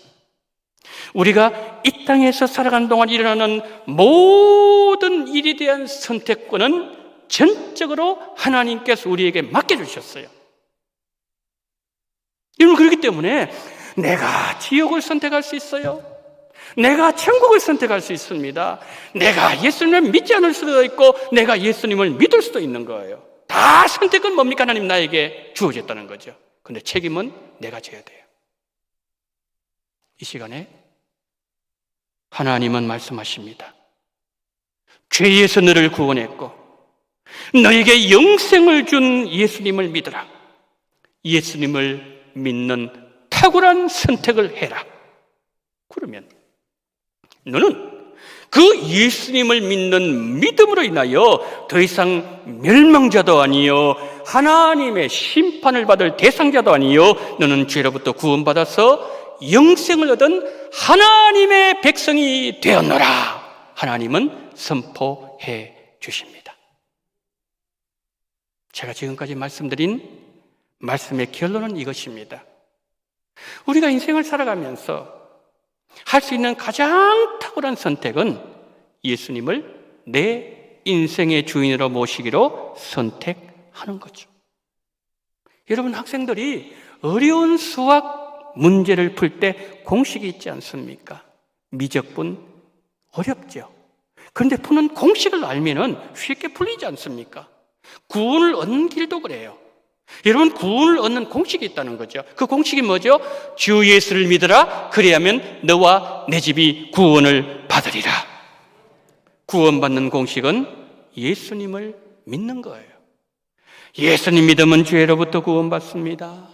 [SPEAKER 1] 우리가 이 땅에서 살아가는 동안 일어나는 모든 일에 대한 선택권은 전적으로 하나님께서 우리에게 맡겨주셨어요. 여러분, 그렇기 때문에 내가 지옥을 선택할 수 있어요. 내가 천국을 선택할 수 있습니다. 내가 예수님을 믿지 않을 수도 있고 내가 예수님을 믿을 수도 있는 거예요. 다 선택은 뭡니까? 하나님 나에게 주어졌다는 거죠. 근데 책임은 내가 져야 돼요. 이 시간에 하나님은 말씀하십니다. 죄에서 너를 구원했고 너에게 영생을 준 예수님을 믿어라. 예수님을 믿는 탁월한 선택을 해라. 그러면 너는 그 예수님을 믿는 믿음으로 인하여 더 이상 멸망자도 아니요 하나님의 심판을 받을 대상자도 아니요 너는 죄로부터 구원받아서 영생을 얻은 하나님의 백성이 되었노라. 하나님은 선포해 주십니다. 제가 지금까지 말씀드린 말씀의 결론은 이것입니다. 우리가 인생을 살아가면서 할 수 있는 가장 탁월한 선택은 예수님을 내 인생의 주인으로 모시기로 선택하는 거죠. 여러분, 학생들이 어려운 수학 문제를 풀 때 공식이 있지 않습니까? 미적분 어렵죠. 그런데 푸는 공식을 알면은 쉽게 풀리지 않습니까? 구원을 얻는 길도 그래요. 여러분, 구원을 얻는 공식이 있다는 거죠. 그 공식이 뭐죠? 주 예수를 믿으라. 그리하면 너와 내 집이 구원을 받으리라. 구원받는 공식은 예수님을 믿는 거예요. 예수님 믿으면 죄로부터 구원받습니다.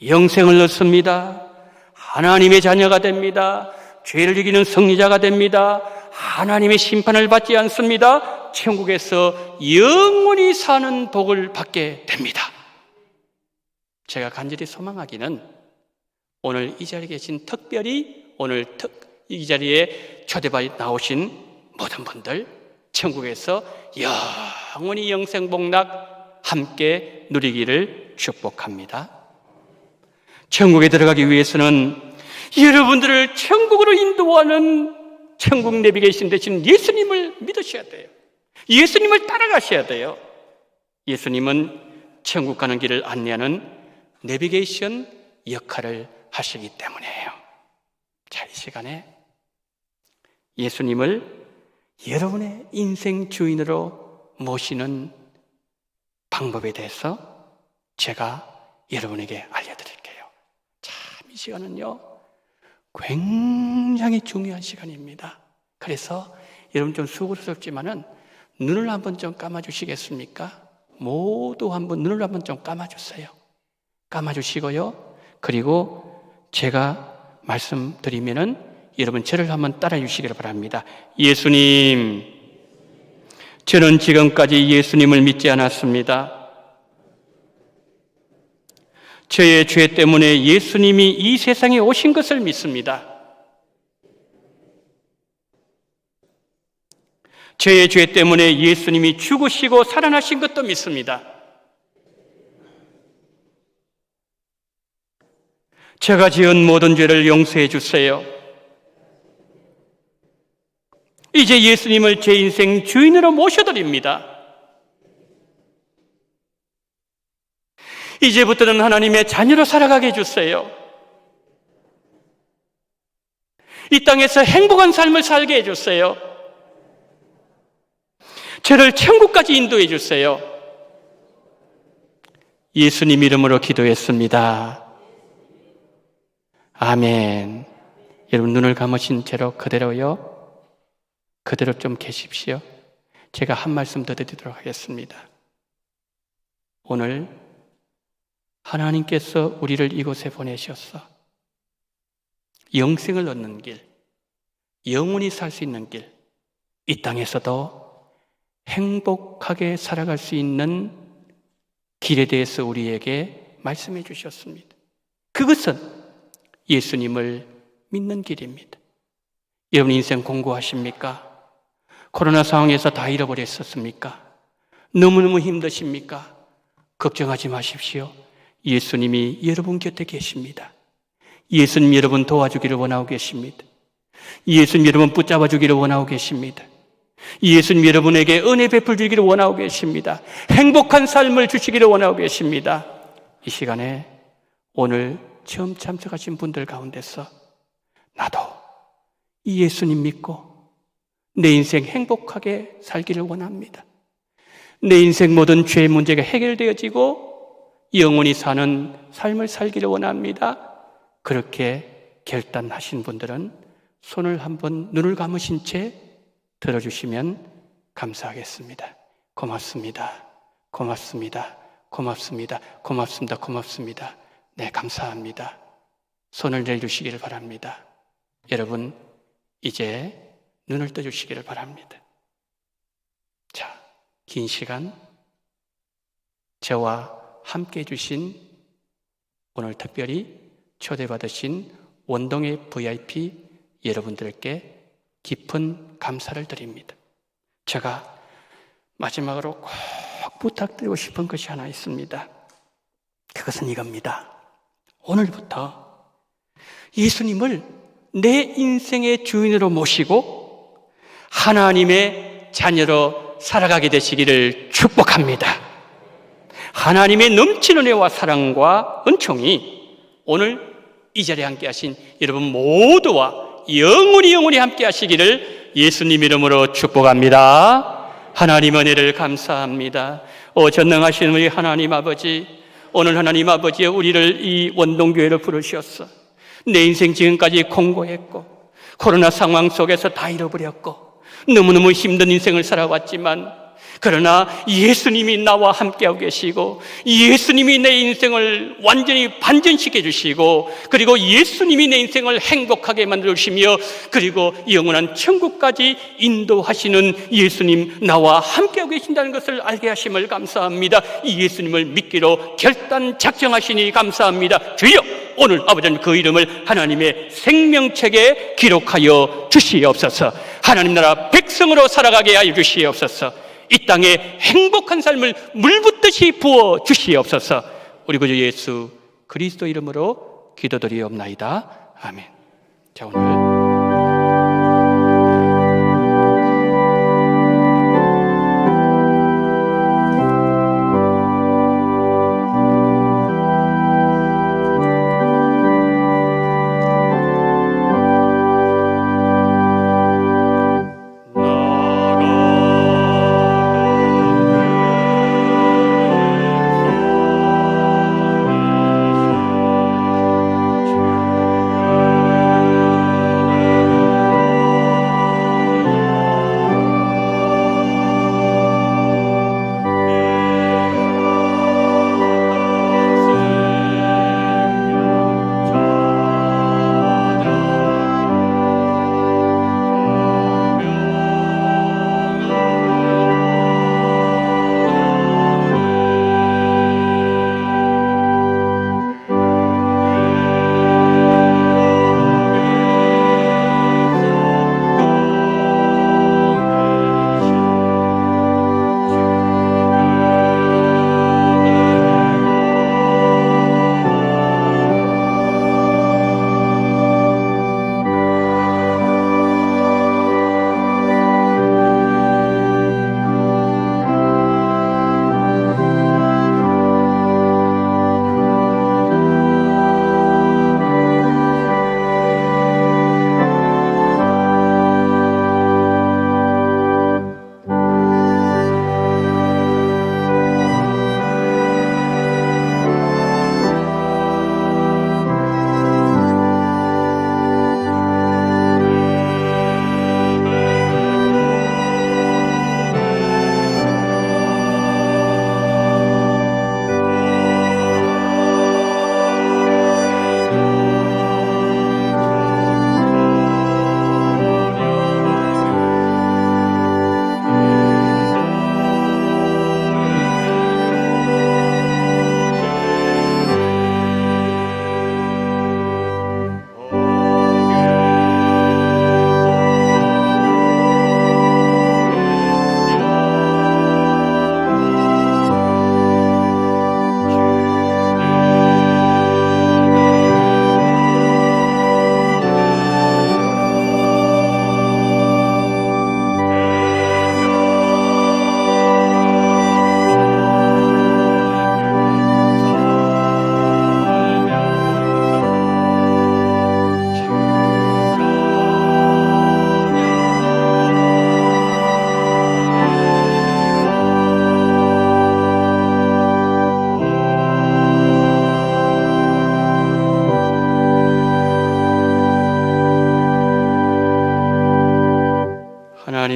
[SPEAKER 1] 영생을 얻습니다. 하나님의 자녀가 됩니다. 죄를 이기는 승리자가 됩니다. 하나님의 심판을 받지 않습니다. 천국에서 영원히 사는 복을 받게 됩니다. 제가 간절히 소망하기는 오늘 이 자리에 계신 특별히 오늘 이 자리에 초대받아 나오신 모든 분들 천국에서 영원히 영생복락 함께 누리기를 축복합니다. 천국에 들어가기 위해서는 여러분들을 천국으로 인도하는 천국 내비게이션 되신 예수님을 믿으셔야 돼요. 예수님을 따라가셔야 돼요. 예수님은 천국 가는 길을 안내하는 내비게이션 역할을 하시기 때문이에요. 자, 이 시간에 예수님을 여러분의 인생 주인으로 모시는 방법에 대해서 제가 여러분에게 알려드릴게요. 참, 이 시간은요 굉장히 중요한 시간입니다. 그래서 여러분 좀 수고스럽지만은 눈을 한번 좀 감아주시겠습니까? 모두 한번 눈을 한번 좀 감아주세요. 감아주시고요. 그리고 제가 말씀드리면은 여러분 저를 한번 따라 주시기를 바랍니다. 예수님, 저는 지금까지 예수님을 믿지 않았습니다. 저의 죄 때문에 예수님이 이 세상에 오신 것을 믿습니다. 저의 죄 때문에 예수님이 죽으시고 살아나신 것도 믿습니다. 제가 지은 모든 죄를 용서해 주세요. 이제 예수님을 제 인생 주인으로 모셔드립니다. 이제부터는 하나님의 자녀로 살아가게 해주세요. 이 땅에서 행복한 삶을 살게 해주세요. 저를 천국까지 인도해 주세요. 예수님 이름으로 기도했습니다. 아멘. 여러분 눈을 감으신 채로 그대로요. 그대로 좀 계십시오. 제가 한 말씀 더 드리도록 하겠습니다. 오늘 하나님께서 우리를 이곳에 보내셔서 영생을 얻는 길, 영원히 살 수 있는 길, 이 땅에서도 행복하게 살아갈 수 있는 길에 대해서 우리에게 말씀해 주셨습니다. 그것은 예수님을 믿는 길입니다. 여러분 인생 공고하십니까? 코로나 상황에서 다 잃어버렸었습니까? 너무너무 힘드십니까? 걱정하지 마십시오. 예수님이 여러분 곁에 계십니다. 예수님 여러분 도와주기를 원하고 계십니다. 예수님 여러분 붙잡아 주기를 원하고 계십니다. 예수님 여러분에게 은혜 베풀 주기를 원하고 계십니다. 행복한 삶을 주시기를 원하고 계십니다. 이 시간에 오늘 처음 참석하신 분들 가운데서 나도 이 예수님 믿고 내 인생 행복하게 살기를 원합니다. 내 인생 모든 죄의 문제가 해결되어지고 영원히 사는 삶을 살기를 원합니다. 그렇게 결단하신 분들은 손을 한번 눈을 감으신 채 들어주시면 감사하겠습니다. 고맙습니다. 고맙습니다. 고맙습니다. 고맙습니다. 고맙습니다. 네, 감사합니다. 손을 내주시기를 바랍니다. 여러분, 이제 눈을 떠주시기를 바랍니다. 자, 긴 시간 저와 함께 해주신 오늘 특별히 초대받으신 원동의 VIP 여러분들께 깊은 감사를 드립니다. 제가 마지막으로 꼭 부탁드리고 싶은 것이 하나 있습니다. 그것은 이겁니다. 오늘부터 예수님을 내 인생의 주인으로 모시고 하나님의 자녀로 살아가게 되시기를 축복합니다. 하나님의 넘치는 은혜와 사랑과 은총이 오늘 이 자리에 함께 하신 여러분 모두와 영원히 함께 하시기를 예수님 이름으로 축복합니다. 하나님 은혜를 감사합니다. 전능하신 우리 하나님 아버지, 오늘 하나님 아버지 우리를 이 원동교회로 부르셨어. 내 인생 지금까지 공고했고 코로나 상황 속에서 다 잃어버렸고 너무너무 힘든 인생을 살아왔지만 그러나 예수님이 나와 함께하고 계시고 예수님이 내 인생을 완전히 반전시켜 주시고 그리고 예수님이 내 인생을 행복하게 만들어 주시며 그리고 영원한 천국까지 인도하시는 예수님 나와 함께하고 계신다는 것을 알게 하심을 감사합니다. 이 예수님을 믿기로 결단 작정하시니 감사합니다. 주여, 오늘 아버지는 그 이름을 하나님의 생명책에 기록하여 주시옵소서. 하나님 나라 백성으로 살아가게 하여 주시옵소서. 이 땅에 행복한 삶을 물붓듯이 부어 주시옵소서. 우리 구주 예수 그리스도 이름으로 기도드리옵나이다. 아멘. 자, 오늘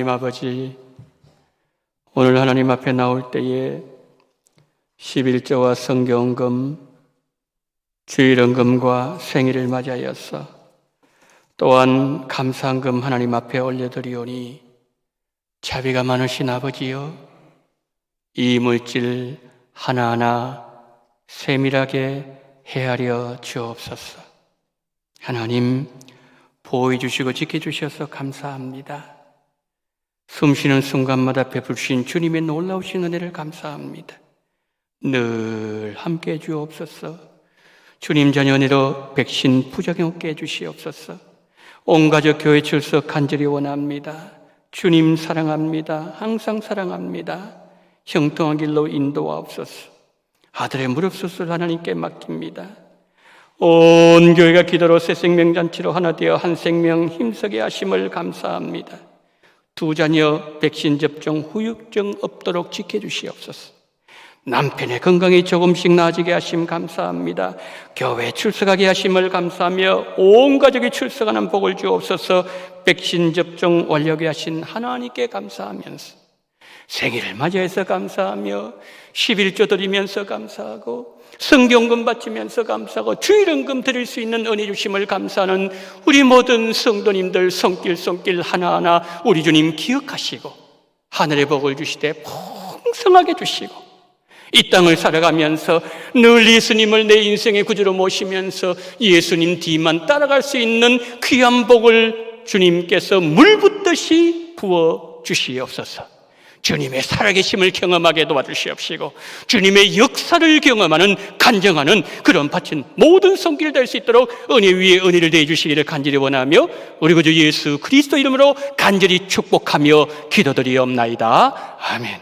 [SPEAKER 1] 하나님 아버지, 오늘 하나님 앞에 나올 때에 11조와 성경금, 주일헌금과 생일을 맞이하여서 또한 감사헌금 하나님 앞에 올려드리오니 자비가 많으신 아버지여, 이 물질 하나하나 세밀하게 헤아려 주옵소서. 하나님 보호해 주시고 지켜주셔서 감사합니다. 숨쉬는 순간마다 베푸신 주님의 놀라우신 은혜를 감사합니다. 늘 함께해 주옵소서. 주님 자녀 은혜로 백신 부작용 없게 해주시옵소서. 온 가족 교회 출석 간절히 원합니다. 주님 사랑합니다. 항상 사랑합니다. 형통한 길로 인도하옵소서. 아들의 무릎 수술 하나님께 맡깁니다. 온 교회가 기도로 새 생명잔치로 하나 되어 한 생명 힘쓰게 하심을 감사합니다. 두 자녀 백신 접종 후유증 없도록 지켜주시옵소서. 남편의 건강이 조금씩 나아지게 하심 감사합니다. 교회에 출석하게 하심을 감사하며 온 가족이 출석하는 복을 주옵소서. 백신 접종 완료하게 하신 하나님께 감사하면서 생일을 맞이해서 감사하며 11조 드리면서 감사하고 성경금 바치면서 감사하고 주일헌금 드릴 수 있는 은혜 주심을 감사하는 우리 모든 성도님들 손길 하나하나 우리 주님 기억하시고 하늘의 복을 주시되 풍성하게 주시고 이 땅을 살아가면서 늘 예수님을 내 인생의 구주로 모시면서 예수님 뒤만 따라갈 수 있는 귀한 복을 주님께서 물 붓듯이 부어 주시옵소서. 주님의 살아계심을 경험하게 도와주시옵시고 주님의 역사를 경험하는 간증하는 그런 바친 모든 손길 될 수 있도록 은혜 위에 은혜를 더해 주시기를 간절히 원하며 우리 구주 예수 그리스도 이름으로 간절히 축복하며 기도드리옵나이다. 아멘.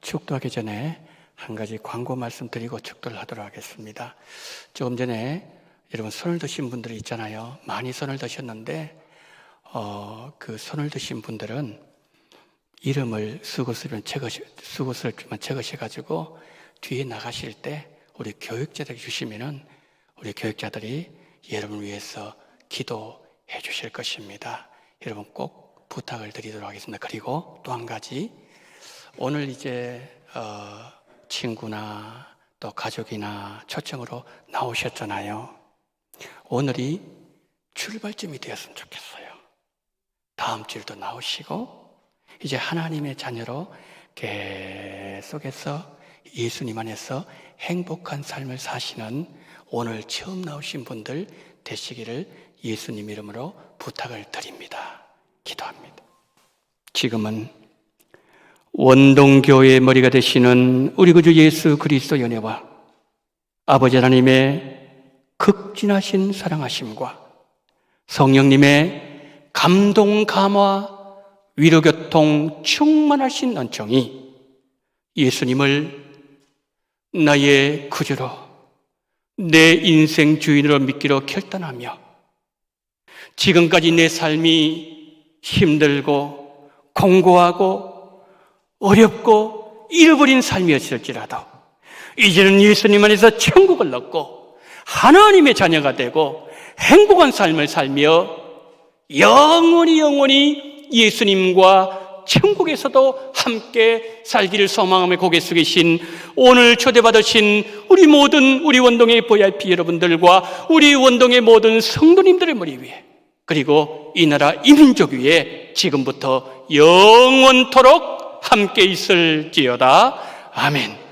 [SPEAKER 1] 축도하기 전에 한 가지 광고 말씀드리고 축도를 하도록 하겠습니다. 조금 전에 여러분 손을 드신 분들이 있잖아요. 많이 손을 드셨는데 그 손을 드신 분들은 이름을 수고스럽게 적으셔가지고 뒤에 나가실 때 우리 교육자들이 주시면은 우리 교육자들이 여러분을 위해서 기도해 주실 것입니다. 여러분 꼭 부탁을 드리도록 하겠습니다. 그리고 또 한 가지, 오늘 이제 친구나 또 가족이나 초청으로 나오셨잖아요. 오늘이 출발점이 되었으면 좋겠어요. 다음 주일도 나오시고 이제 하나님의 자녀로 계속해서 예수님 안에서 행복한 삶을 사시는 오늘 처음 나오신 분들 되시기를 예수님 이름으로 부탁을 드립니다. 기도합니다. 지금은 원동교회의 머리가 되시는 우리 구주 예수 그리스도 연애와 아버지 하나님의 극진하신 사랑하심과 성령님의 감동, 감화, 위로교통 충만하신 은총이 예수님을 나의 구주로, 내 인생 주인으로 믿기로 결단하며 지금까지 내 삶이 힘들고 공고하고 어렵고 잃어버린 삶이었을지라도 이제는 예수님 안에서 천국을 얻고 하나님의 자녀가 되고 행복한 삶을 살며 영원히 예수님과 천국에서도 함께 살기를 소망하며 고개 숙이신 오늘 초대받으신 우리 원동의 VIP 여러분들과 우리 원동의 모든 성도님들의 머리 위에, 그리고 이 나라 이 민족 위에 지금부터 영원토록 함께 있을지어다. 아멘.